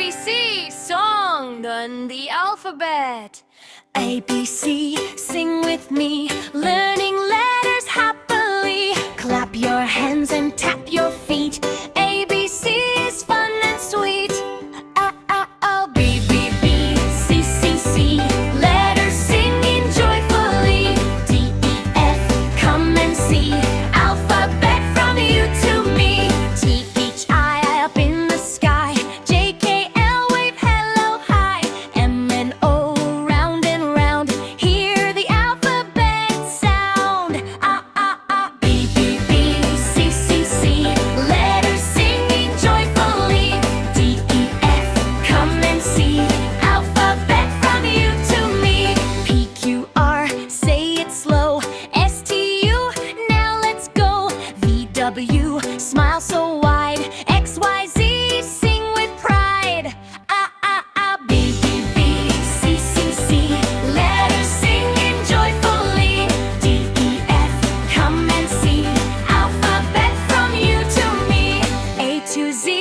ABC song, learn the alphabet. A, B, C, sing with me, learning letters happily. Clap your hands and tap your feet. A, B, C is fun and sweet. A, A, O, B, B, B, C, C, C. Letters singing joyfully. D, E, F, come and see. Alphabet from you to me. T, H, I, up in the sky. J, K, L, wave hello, hi. M, N, O, round and round. Hear the alphabet sound. A, A, A, B, B, B, C, C, C. Letters singing joyfully. D, E, F, come and see. Alphabet from you to me. P, Q, R, say it slow. S, T, U, now let's go. V, W, smile so wide. X, Y, Z, sing with pride. A, A, A, B, B, B, C, C, C. Letters singing joyfully. D, E, F, come and see. Alphabet from you to me. A to Z,